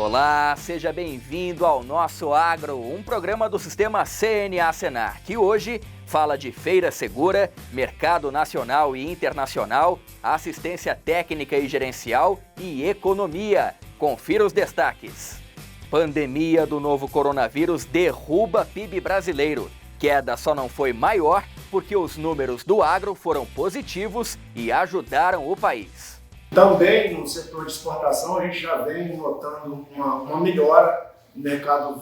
Olá, seja bem-vindo ao Nosso Agro, um programa do Sistema CNA Senar, que hoje fala de feira segura, mercado nacional e internacional, assistência técnica e gerencial e economia. Confira os destaques. Pandemia do novo coronavírus derruba PIB brasileiro. Queda só não foi maior porque os números do agro foram positivos e ajudaram o país. Também no setor de exportação a gente já vem notando uma melhora, o mercado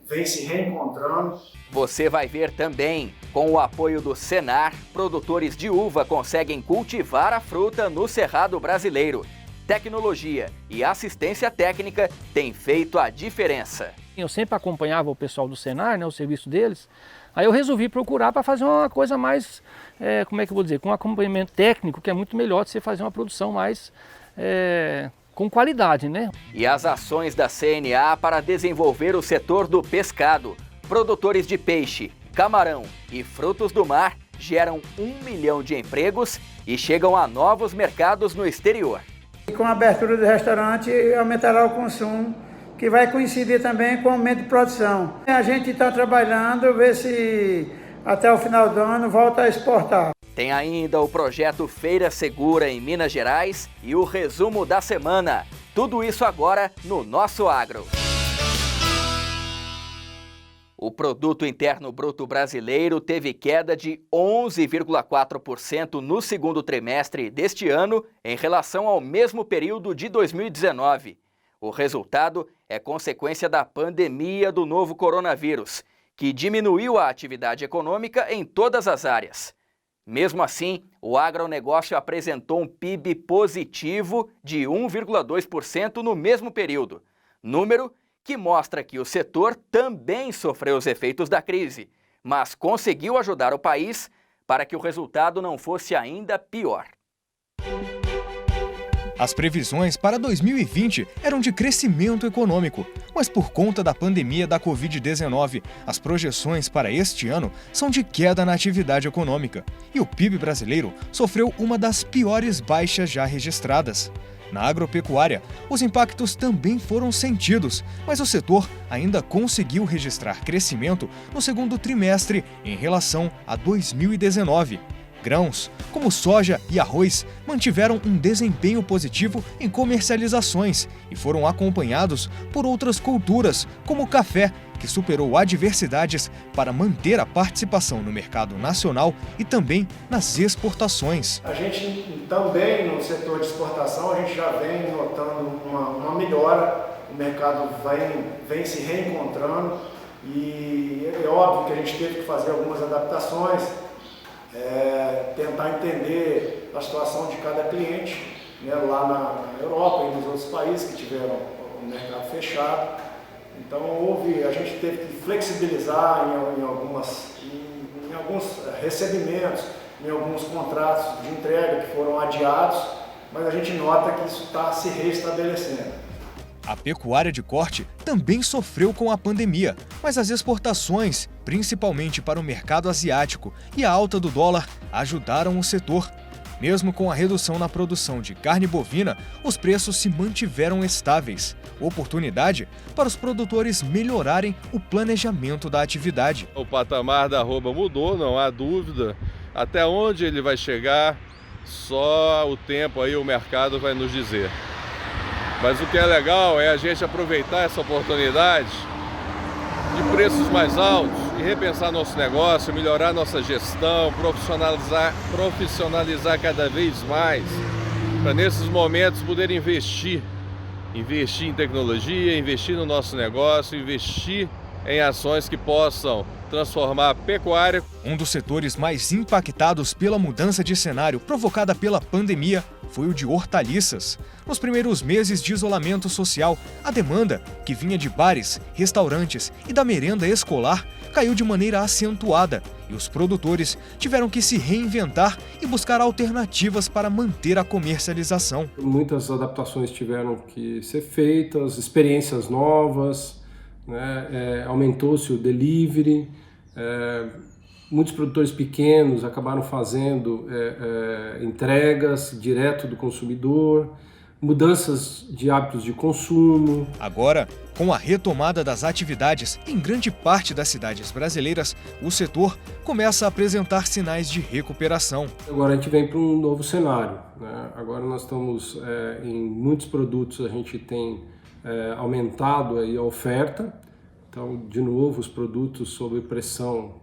vem se reencontrando. Você vai ver também, com o apoio do Senar, produtores de uva conseguem cultivar a fruta no Cerrado brasileiro. Tecnologia e assistência técnica têm feito a diferença. Eu sempre acompanhava o pessoal do Senar, o serviço deles, aí eu resolvi procurar para fazer uma coisa mais, com um acompanhamento técnico, que é muito melhor de você fazer uma produção mais com qualidade, né? E as ações da CNA para desenvolver o setor do pescado. Produtores de peixe, camarão e frutos do mar geram 1 milhão de empregos e chegam a novos mercados no exterior. E com a abertura do restaurante aumentará o consumo, que vai coincidir também com o aumento de produção. A gente está trabalhando, ver se até o final do ano volta a exportar. Tem ainda o projeto Feira Segura em Minas Gerais e o resumo da semana. Tudo isso agora no Nosso Agro. O Produto Interno Bruto brasileiro teve queda de 11,4% no segundo trimestre deste ano em relação ao mesmo período de 2019. O resultado é consequência da pandemia do novo coronavírus, que diminuiu a atividade econômica em todas as áreas. Mesmo assim, o agronegócio apresentou um PIB positivo de 1,2% no mesmo período, número que mostra que o setor também sofreu os efeitos da crise, mas conseguiu ajudar o país para que o resultado não fosse ainda pior. As previsões para 2020 eram de crescimento econômico, mas por conta da pandemia da Covid-19, as projeções para este ano são de queda na atividade econômica e o PIB brasileiro sofreu uma das piores baixas já registradas. Na agropecuária, os impactos também foram sentidos, mas o setor ainda conseguiu registrar crescimento no segundo trimestre em relação a 2019. Grãos, como soja e arroz, mantiveram um desempenho positivo em comercializações e foram acompanhados por outras culturas, como o café, que superou adversidades para manter a participação no mercado nacional e também nas exportações. A gente também no setor de exportação a gente já vem notando uma melhora, o mercado vem se reencontrando e é óbvio que a gente teve que fazer algumas adaptações, tentar entender a situação de cada cliente, lá na Europa e nos outros países que tiveram o mercado fechado. Então a gente teve que flexibilizar em alguns recebimentos, em alguns contratos de entrega que foram adiados, mas a gente nota que isso está se reestabelecendo. A pecuária de corte também sofreu com a pandemia, mas as exportações, principalmente para o mercado asiático, e a alta do dólar ajudaram o setor. Mesmo com a redução na produção de carne bovina, os preços se mantiveram estáveis. Oportunidade para os produtores melhorarem o planejamento da atividade. O patamar da arroba mudou, não há dúvida. Até onde ele vai chegar, só o tempo aí, o mercado vai nos dizer. Mas o que é legal é a gente aproveitar essa oportunidade de preços mais altos e repensar nosso negócio, melhorar nossa gestão, profissionalizar cada vez mais, para nesses momentos poder investir em tecnologia, investir no nosso negócio, investir em ações que possam transformar a pecuária. Um dos setores mais impactados pela mudança de cenário provocada pela pandemia foi o de hortaliças. Nos primeiros meses de isolamento social, a demanda, que vinha de bares, restaurantes e da merenda escolar, caiu de maneira acentuada e os produtores tiveram que se reinventar e buscar alternativas para manter a comercialização. Muitas adaptações tiveram que ser feitas, experiências novas, aumentou-se o delivery, muitos produtores pequenos acabaram fazendo entregas direto do consumidor, mudanças de hábitos de consumo. Agora, com a retomada das atividades em grande parte das cidades brasileiras, o setor começa a apresentar sinais de recuperação. Agora a gente vem para um novo cenário, né? Agora nós estamos em muitos produtos, a gente tem aumentado aí a oferta. Então, de novo, os produtos sob pressão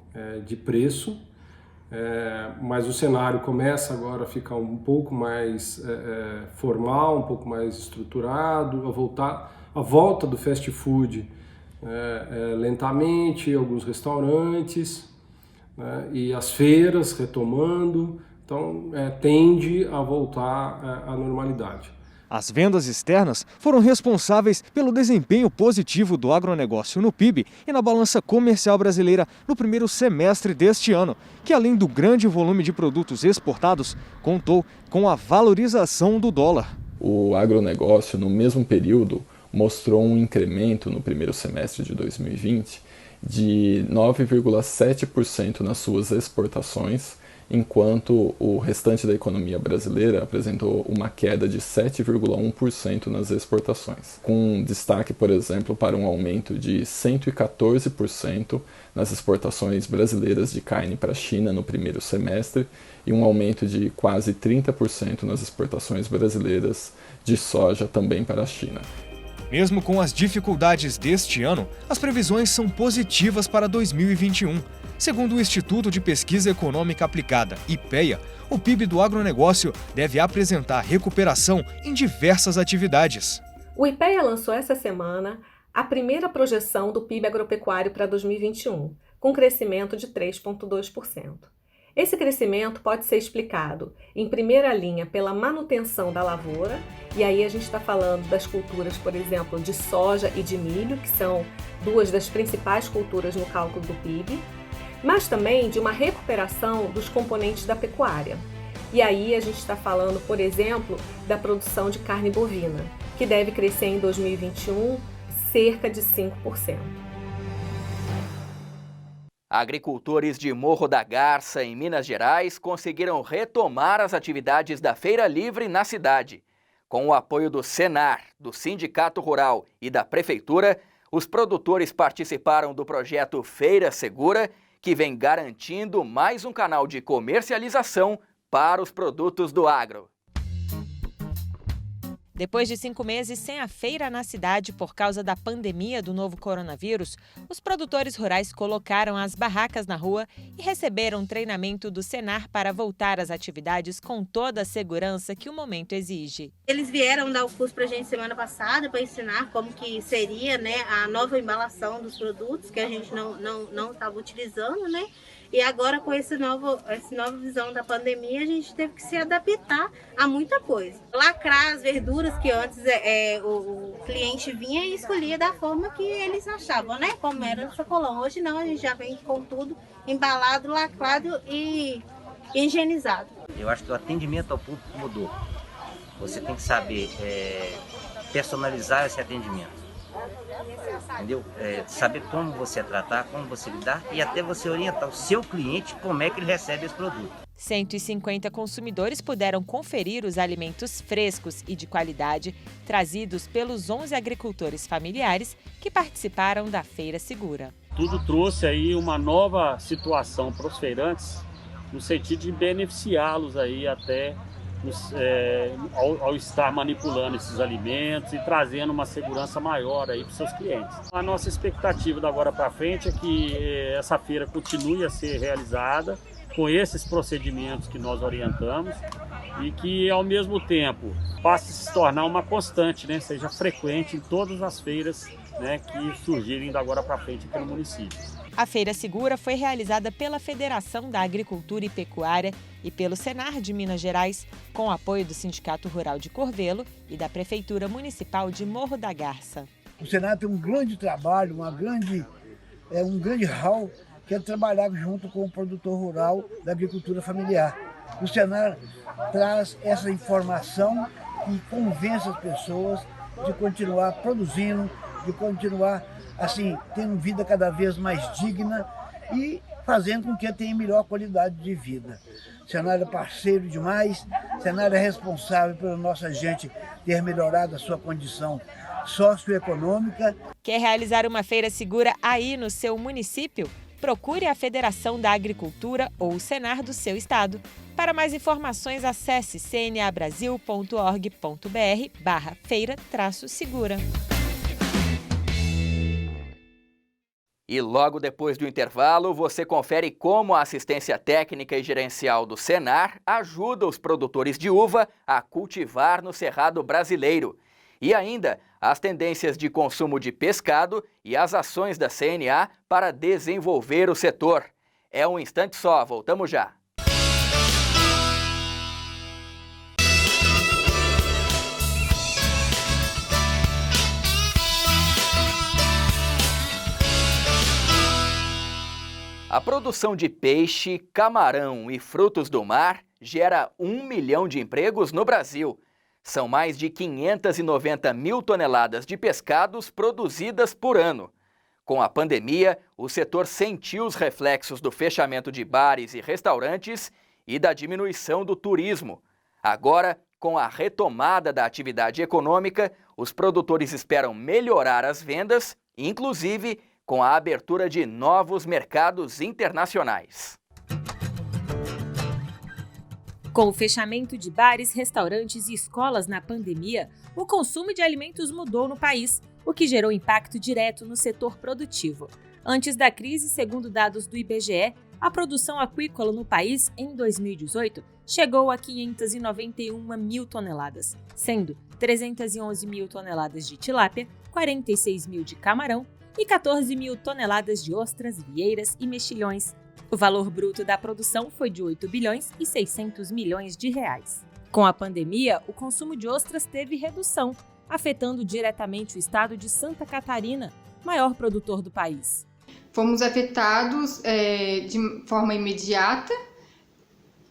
de preço. Mas o cenário começa agora a ficar um pouco mais formal, um pouco mais estruturado, a volta do fast food lentamente, alguns restaurantes, né, e as feiras retomando, então tende a voltar à normalidade. As vendas externas foram responsáveis pelo desempenho positivo do agronegócio no PIB e na balança comercial brasileira no primeiro semestre deste ano, que além do grande volume de produtos exportados, contou com a valorização do dólar. O agronegócio, no mesmo período, mostrou um incremento no primeiro semestre de 2020 de 9,7% nas suas exportações, enquanto o restante da economia brasileira apresentou uma queda de 7,1% nas exportações, com destaque, por exemplo, para um aumento de 114% nas exportações brasileiras de carne para a China no primeiro semestre e um aumento de quase 30% nas exportações brasileiras de soja também para a China. Mesmo com as dificuldades deste ano, as previsões são positivas para 2021. Segundo o Instituto de Pesquisa Econômica Aplicada, IPEA, o PIB do agronegócio deve apresentar recuperação em diversas atividades. O IPEA lançou essa semana a primeira projeção do PIB agropecuário para 2021, com crescimento de 3,2%. Esse crescimento pode ser explicado, em primeira linha, pela manutenção da lavoura, e aí a gente está falando das culturas, por exemplo, de soja e de milho, que são duas das principais culturas no cálculo do PIB, mas também de uma recuperação dos componentes da pecuária. E aí a gente está falando, por exemplo, da produção de carne bovina, que deve crescer em 2021 cerca de 5%. Agricultores de Morro da Garça, em Minas Gerais, conseguiram retomar as atividades da Feira Livre na cidade. Com o apoio do Senar, do Sindicato Rural e da Prefeitura, os produtores participaram do projeto Feira Segura, que vem garantindo mais um canal de comercialização para os produtos do agro. Depois de 5 meses sem a feira na cidade por causa da pandemia do novo coronavírus, os produtores rurais colocaram as barracas na rua e receberam treinamento do Senar para voltar às atividades com toda a segurança que o momento exige. Eles vieram dar o curso para a gente semana passada para ensinar como que seria, né, a nova embalação dos produtos que a gente não estava utilizando, né? E agora, com essa nova visão da pandemia, a gente teve que se adaptar a muita coisa. Lacrar as verduras que antes o cliente vinha e escolhia da forma que eles achavam, né? Como era no sacolão. Hoje não, a gente já vem com tudo embalado, lacrado e higienizado. Eu acho que o atendimento ao público mudou. Você tem que saber personalizar esse atendimento. Entendeu? Saber como você tratar, como você lidar e até você orientar o seu cliente como é que ele recebe esse produto. 150 consumidores puderam conferir os alimentos frescos e de qualidade trazidos pelos 11 agricultores familiares que participaram da Feira Segura. Tudo trouxe aí uma nova situação para os feirantes no sentido de beneficiá-los aí até ao estar manipulando esses alimentos e trazendo uma segurança maior aí para os seus clientes. A nossa expectativa da agora para frente é que essa feira continue a ser realizada com esses procedimentos que nós orientamos e que, ao mesmo tempo, passe a se tornar uma constante, né? Seja frequente em todas as feiras, né, que surgirem da agora para frente aqui no município. A Feira Segura foi realizada pela Federação da Agricultura e Pecuária e pelo Senar de Minas Gerais, com o apoio do Sindicato Rural de Corvelo e da Prefeitura Municipal de Morro da Garça. O Senar tem um grande trabalho, um grande hall, que é trabalhar junto com o produtor rural da agricultura familiar. O Senar traz essa informação e convence as pessoas de continuar produzindo, de continuar assim, tendo vida cada vez mais digna e fazendo com que tenha melhor qualidade de vida. O Senar é parceiro demais, o Senar é responsável pela nossa gente ter melhorado a sua condição socioeconômica. Quer realizar uma feira segura aí no seu município? Procure a Federação da Agricultura ou o Senar do seu estado. Para mais informações, acesse cnabrasil.org.br/feira-segura. E logo depois do intervalo, você confere como a assistência técnica e gerencial do Senar ajuda os produtores de uva a cultivar no Cerrado brasileiro. E ainda as tendências de consumo de pescado e as ações da CNA para desenvolver o setor. É um instante só, voltamos já. A produção de peixe, camarão e frutos do mar gera 1 milhão de empregos no Brasil. São mais de 590 mil toneladas de pescados produzidas por ano. Com a pandemia, o setor sentiu os reflexos do fechamento de bares e restaurantes e da diminuição do turismo. Agora, com a retomada da atividade econômica, os produtores esperam melhorar as vendas, inclusive com a abertura de novos mercados internacionais. Com o fechamento de bares, restaurantes e escolas na pandemia, o consumo de alimentos mudou no país, o que gerou impacto direto no setor produtivo. Antes da crise, segundo dados do IBGE, a produção aquícola no país, em 2018, chegou a 591 mil toneladas, sendo 311 mil toneladas de tilápia, 46 mil de camarão e 14 mil toneladas de ostras, vieiras e mexilhões. O valor bruto da produção foi de 8 bilhões e 600 milhões de reais. Com a pandemia, o consumo de ostras teve redução, afetando diretamente o estado de Santa Catarina, maior produtor do país. Fomos afetados de forma imediata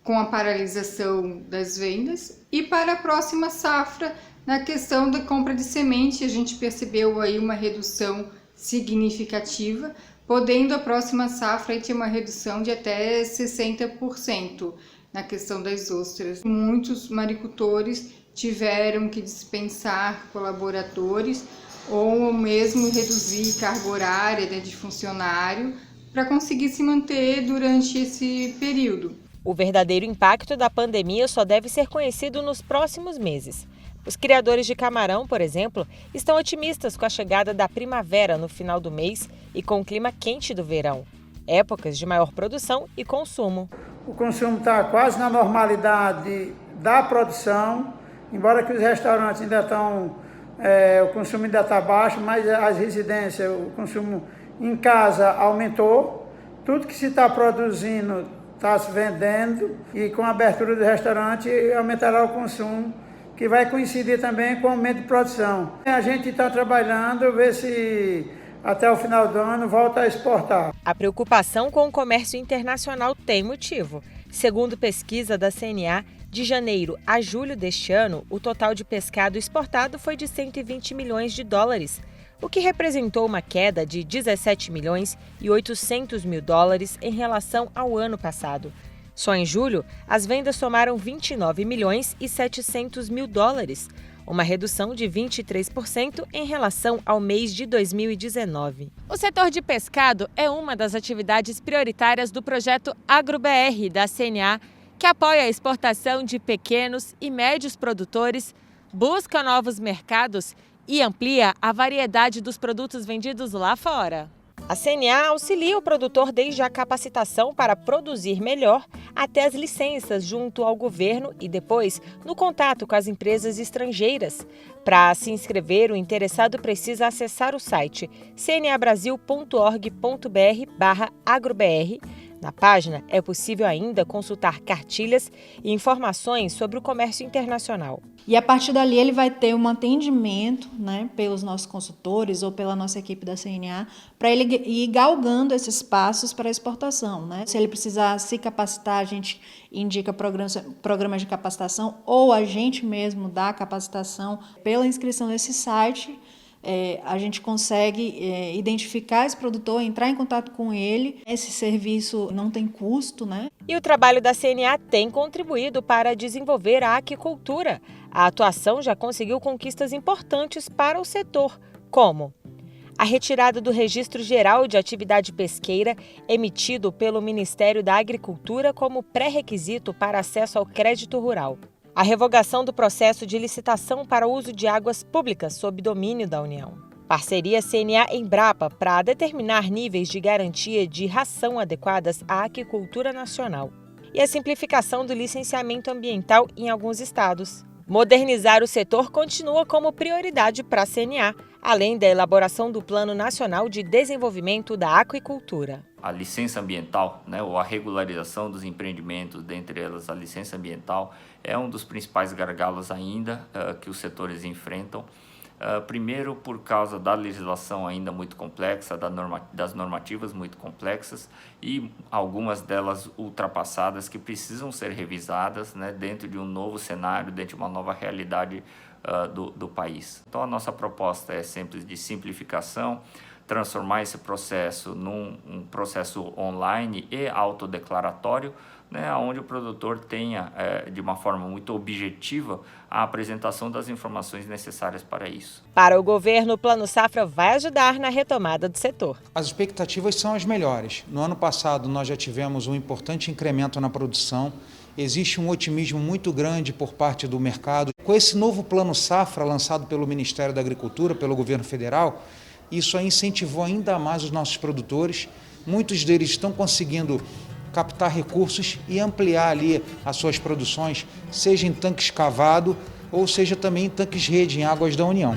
com a paralisação das vendas e para a próxima safra, na questão da compra de semente, a gente percebeu aí uma redução significativa, podendo a próxima safra ter uma redução de até 60% na questão das ostras. Muitos maricultores tiveram que dispensar colaboradores ou mesmo reduzir carga horária de funcionário para conseguir se manter durante esse período. O verdadeiro impacto da pandemia só deve ser conhecido nos próximos meses. Os criadores de camarão, por exemplo, estão otimistas com a chegada da primavera no final do mês e com o clima quente do verão, épocas de maior produção e consumo. O consumo está quase na normalidade da produção, embora que os restaurantes ainda estão, o consumo ainda está baixo, mas as residências, o consumo em casa aumentou, tudo que se está produzindo está se vendendo e com a abertura do restaurante aumentará o consumo, que vai coincidir também com o aumento de produção. A gente está trabalhando, ver se até o final do ano volta a exportar. A preocupação com o comércio internacional tem motivo. Segundo pesquisa da CNA, de janeiro a julho deste ano, o total de pescado exportado foi de 120 milhões de dólares, o que representou uma queda de 17 milhões e 800 mil dólares em relação ao ano passado. Só em julho, as vendas somaram 29 milhões e 700 mil dólares, uma redução de 23% em relação ao mês de 2019. O setor de pescado é uma das atividades prioritárias do projeto AgroBR da CNA, que apoia a exportação de pequenos e médios produtores, busca novos mercados e amplia a variedade dos produtos vendidos lá fora. A CNA auxilia o produtor desde a capacitação para produzir melhor até as licenças junto ao governo e depois no contato com as empresas estrangeiras. Para se inscrever, o interessado precisa acessar o site cnabrasil.org.br/agrobr. Na página é possível ainda consultar cartilhas e informações sobre o comércio internacional. E a partir dali ele vai ter um atendimento, né, pelos nossos consultores ou pela nossa equipe da CNA, para ele ir galgando esses passos para a exportação, né? Se ele precisar se capacitar, a gente indica programas de capacitação ou a gente mesmo dá capacitação pela inscrição nesse site. a gente consegue identificar esse produtor, entrar em contato com ele. Esse serviço não tem custo, né? E o trabalho da CNA tem contribuído para desenvolver a aquicultura. A atuação já conseguiu conquistas importantes para o setor, como a retirada do Registro Geral de Atividade Pesqueira, emitido pelo Ministério da Agricultura como pré-requisito para acesso ao crédito rural. A revogação do processo de licitação para o uso de águas públicas sob domínio da União. Parceria CNA-Embrapa para determinar níveis de garantia de ração adequadas à aquicultura nacional. E a simplificação do licenciamento ambiental em alguns estados. Modernizar o setor continua como prioridade para a CNA, além da elaboração do Plano Nacional de Desenvolvimento da Aquicultura. A licença ambiental, ou a regularização dos empreendimentos, dentre elas a licença ambiental, é um dos principais gargalos ainda que os setores enfrentam. Primeiro, por causa da legislação ainda muito complexa, das normativas muito complexas e algumas delas ultrapassadas que precisam ser revisadas dentro de um novo cenário, dentro de uma nova realidade do país. Então, a nossa proposta é sempre de simplificação, transformar esse processo num processo online e autodeclaratório, onde o produtor tenha, de uma forma muito objetiva, a apresentação das informações necessárias para isso. Para o governo, o Plano Safra vai ajudar na retomada do setor. As expectativas são as melhores. No ano passado, nós já tivemos um importante incremento na produção. Existe um otimismo muito grande por parte do mercado. Com esse novo Plano Safra, lançado pelo Ministério da Agricultura, pelo governo federal, isso incentivou ainda mais os nossos produtores. Muitos deles estão conseguindo captar recursos e ampliar ali as suas produções, seja em tanque escavado ou seja também em tanques rede, em águas da União.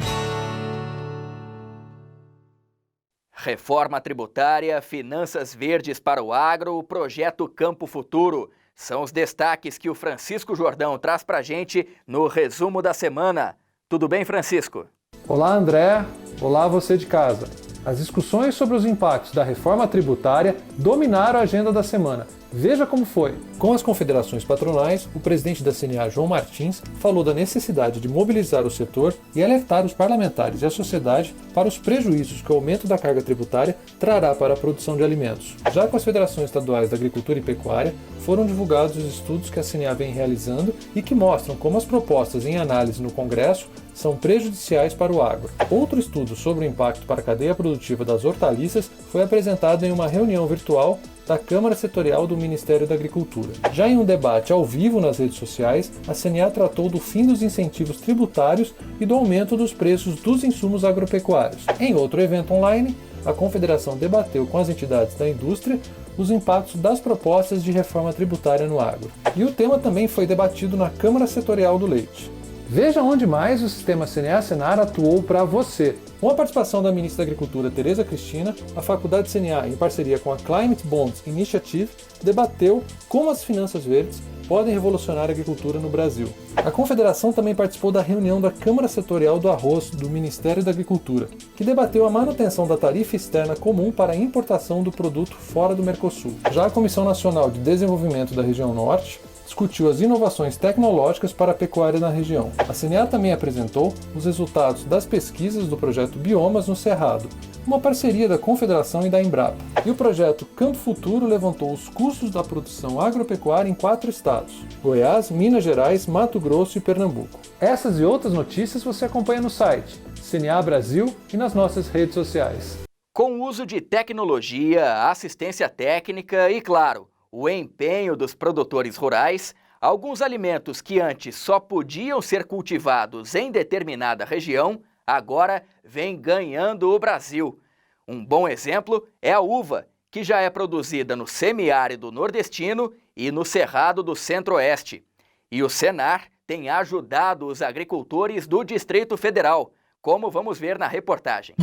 Reforma tributária, finanças verdes para o agro, o projeto Campo Futuro. São os destaques que o Francisco Jordão traz para a gente no resumo da semana. Tudo bem, Francisco? Olá, André. Olá, você de casa. As discussões sobre os impactos da reforma tributária dominaram a agenda da semana. Veja como foi. Com as confederações patronais, o presidente da CNA, João Martins, falou da necessidade de mobilizar o setor e alertar os parlamentares e a sociedade para os prejuízos que o aumento da carga tributária trará para a produção de alimentos. Já com as federações estaduais da Agricultura e Pecuária, foram divulgados os estudos que a CNA vem realizando e que mostram como as propostas em análise no Congresso são prejudiciais para o agro. Outro estudo sobre o impacto para a cadeia produtiva das hortaliças foi apresentado em uma reunião virtual da Câmara Setorial do Ministério da Agricultura. Já em um debate ao vivo nas redes sociais, a CNA tratou do fim dos incentivos tributários e do aumento dos preços dos insumos agropecuários. Em outro evento online, a Confederação debateu com as entidades da indústria os impactos das propostas de reforma tributária no agro. E o tema também foi debatido na Câmara Setorial do Leite. Veja onde mais o sistema CNA-Senar atuou para você. Com a participação da ministra da Agricultura, Tereza Cristina, a Faculdade CNA, em parceria com a Climate Bonds Initiative, debateu como as finanças verdes podem revolucionar a agricultura no Brasil. A Confederação também participou da reunião da Câmara Setorial do Arroz do Ministério da Agricultura, que debateu a manutenção da tarifa externa comum para a importação do produto fora do Mercosul. Já a Comissão Nacional de Desenvolvimento da Região Norte discutiu as inovações tecnológicas para a pecuária na região. A CNA também apresentou os resultados das pesquisas do projeto Biomas no Cerrado, uma parceria da Confederação e da Embrapa. E o projeto Campo Futuro levantou os custos da produção agropecuária em 4 estados: Goiás, Minas Gerais, Mato Grosso e Pernambuco. Essas e outras notícias você acompanha no site CNA Brasil e nas nossas redes sociais. Com o uso de tecnologia, assistência técnica e, claro, o empenho dos produtores rurais, alguns alimentos que antes só podiam ser cultivados em determinada região, agora vem ganhando o Brasil. Um bom exemplo é a uva, que já é produzida no semiárido nordestino e no cerrado do centro-oeste. E o Senar tem ajudado os agricultores do Distrito Federal, como vamos ver na reportagem.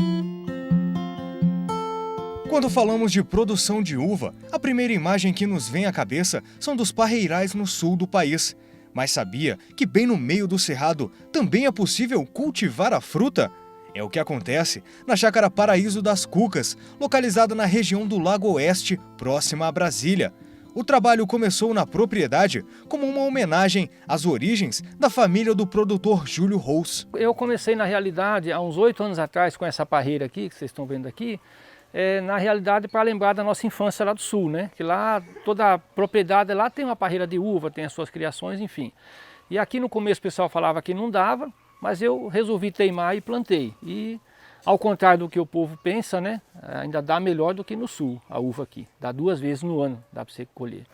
Quando falamos de produção de uva, a primeira imagem que nos vem à cabeça são dos parreirais no sul do país. Mas sabia que bem no meio do cerrado também é possível cultivar a fruta? É o que acontece na Chácara Paraíso das Cucas, localizada na região do Lago Oeste, próxima a Brasília. O trabalho começou na propriedade como uma homenagem às origens da família do produtor Júlio Rous. Eu comecei, na realidade, há uns 8 anos atrás, com essa parreira aqui, que vocês estão vendo aqui, na realidade para lembrar da nossa infância lá do sul, né? Que lá, toda a propriedade lá tem uma parreira de uva, tem as suas criações, enfim. E aqui no começo o pessoal falava que não dava, mas eu resolvi teimar e plantei. E ao contrário do que o povo pensa, né? Ainda dá melhor do que no sul, a uva aqui. Dá 2 vezes no ano, dá para você colher.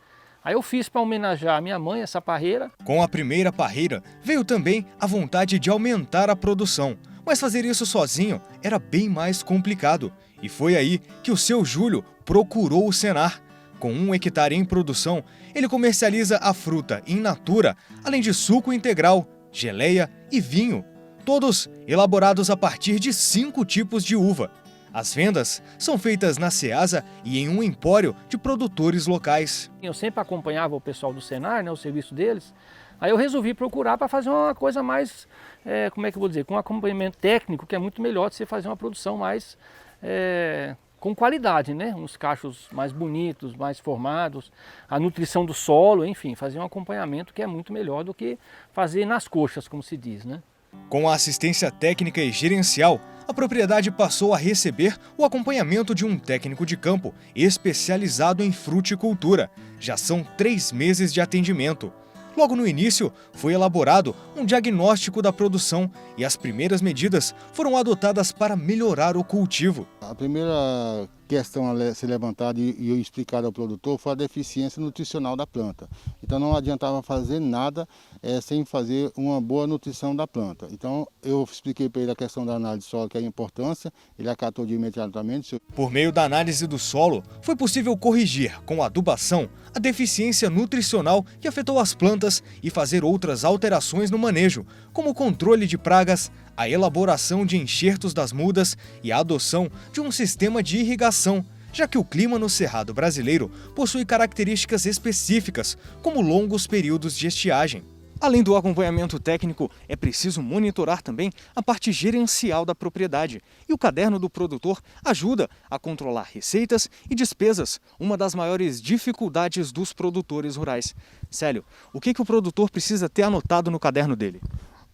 Aí eu fiz para homenagear a minha mãe essa parreira. Com a primeira parreira veio também a vontade de aumentar a produção. Mas fazer isso sozinho era bem mais complicado. E foi aí que o seu Júlio procurou o Senar. Com 1 hectare em produção, ele comercializa a fruta in natura, além de suco integral, geleia e vinho. Todos elaborados a partir de 5 tipos de uva. As vendas são feitas na Ceasa e em um empório de produtores locais. Eu sempre acompanhava o pessoal do Senar, né, o serviço deles. Aí eu resolvi procurar para fazer uma coisa mais, como é que eu vou dizer, com um acompanhamento técnico, que é muito melhor de você fazer uma produção mais com qualidade, né? Uns cachos mais bonitos, mais formados, a nutrição do solo, enfim, fazer um acompanhamento que é muito melhor do que fazer nas coxas, como se diz, né? Com a assistência técnica e gerencial, a propriedade passou a receber o acompanhamento de um técnico de campo especializado em fruticultura. Já são 3 meses de atendimento. Logo no início, foi elaborado um diagnóstico da produção e as primeiras medidas foram adotadas para melhorar o cultivo. A primeira questão a ser levantada e eu explicar ao produtor foi a deficiência nutricional da planta. Então não adiantava fazer nada sem fazer uma boa nutrição da planta. Então eu expliquei para ele a questão da análise de solo, que é a importância, ele acatou de imediatamente. Por meio da análise do solo, foi possível corrigir com a adubação a deficiência nutricional que afetou as plantas e fazer outras alterações no manejo, como o controle de pragas, a elaboração de enxertos das mudas e a adoção de um sistema de irrigação, já que o clima no Cerrado brasileiro possui características específicas, como longos períodos de estiagem. Além do acompanhamento técnico, é preciso monitorar também a parte gerencial da propriedade. E o caderno do produtor ajuda a controlar receitas e despesas, uma das maiores dificuldades dos produtores rurais. Célio, o que o produtor precisa ter anotado no caderno dele?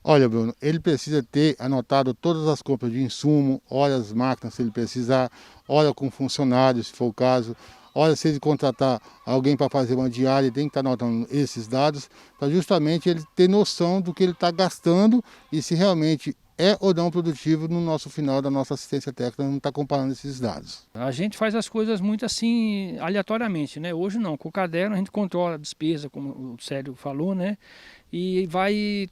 Olha, Bruno, ele precisa ter anotado todas as compras de insumo, olha as máquinas se ele precisar, olha com funcionários, se for o caso. Olha, se ele contratar alguém para fazer uma diária, ele tem que estar anotando esses dados para justamente ele ter noção do que ele está gastando e se realmente é ou não produtivo no nosso final da nossa assistência técnica, não está comparando esses dados. A gente faz as coisas muito assim, aleatoriamente, né? Hoje não, com o caderno a gente controla a despesa, como o Célio falou, né? E vai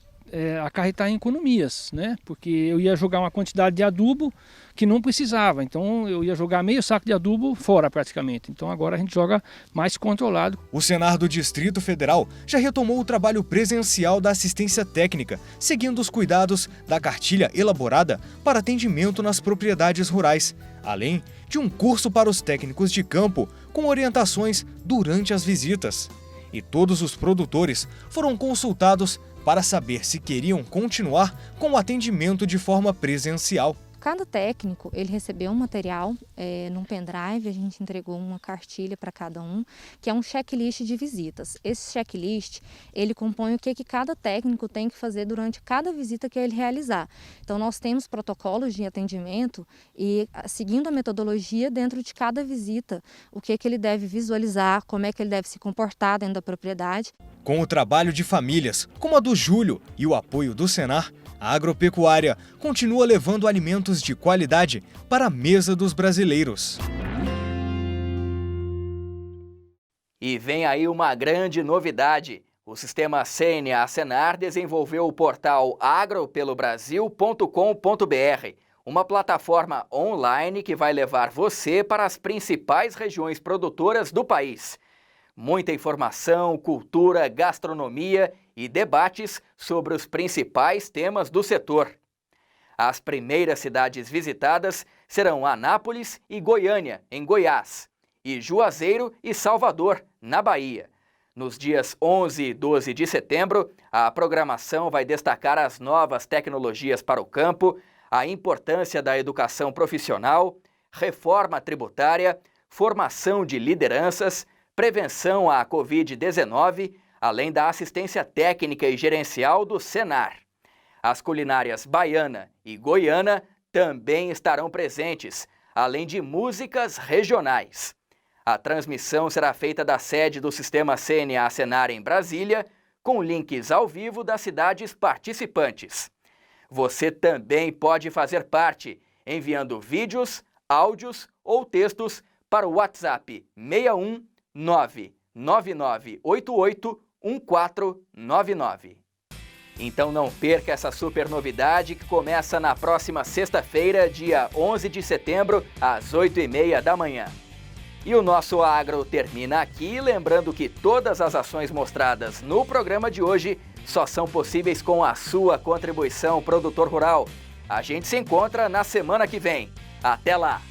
acarretar em economias, né? Porque eu ia jogar uma quantidade de adubo que não precisava, então eu ia jogar meio saco de adubo fora praticamente. Então agora a gente joga mais controlado. O Senar do Distrito Federal já retomou o trabalho presencial da assistência técnica, seguindo os cuidados da cartilha elaborada para atendimento nas propriedades rurais, além de um curso para os técnicos de campo com orientações durante as visitas. E todos os produtores foram consultados para saber se queriam continuar com o atendimento de forma presencial. Cada técnico, ele recebeu um material num pendrive, a gente entregou uma cartilha para cada um, que é um checklist de visitas. Esse checklist, ele compõe o que cada técnico tem que fazer durante cada visita que ele realizar. Então, nós temos protocolos de atendimento e, seguindo a metodologia, dentro de cada visita, o que ele deve visualizar, como é que ele deve se comportar dentro da propriedade. Com o trabalho de famílias, como a do Júlio e o apoio do Senar, a agropecuária continua levando alimentos de qualidade para a mesa dos brasileiros. E vem aí uma grande novidade. O sistema CNA-Senar desenvolveu o portal agropelobrasil.com.br, uma plataforma online que vai levar você para as principais regiões produtoras do país. Muita informação, cultura, gastronomia e debates sobre os principais temas do setor. As primeiras cidades visitadas serão Anápolis e Goiânia, em Goiás, e Juazeiro e Salvador, na Bahia. Nos dias 11 e 12 de setembro, a programação vai destacar as novas tecnologias para o campo, a importância da educação profissional, reforma tributária, formação de lideranças, prevenção à Covid-19, além da assistência técnica e gerencial do Senar. As culinárias baiana e goiana também estarão presentes, além de músicas regionais. A transmissão será feita da sede do Sistema CNA Senar em Brasília, com links ao vivo das cidades participantes. Você também pode fazer parte, enviando vídeos, áudios ou textos para o WhatsApp 61 99988 1499. Então não perca essa super novidade que começa na próxima sexta-feira, dia 11 de setembro, às 8h30 da manhã. E o nosso Agro termina aqui, lembrando que todas as ações mostradas no programa de hoje só são possíveis com a sua contribuição, produtor rural. A gente se encontra na semana que vem. Até lá!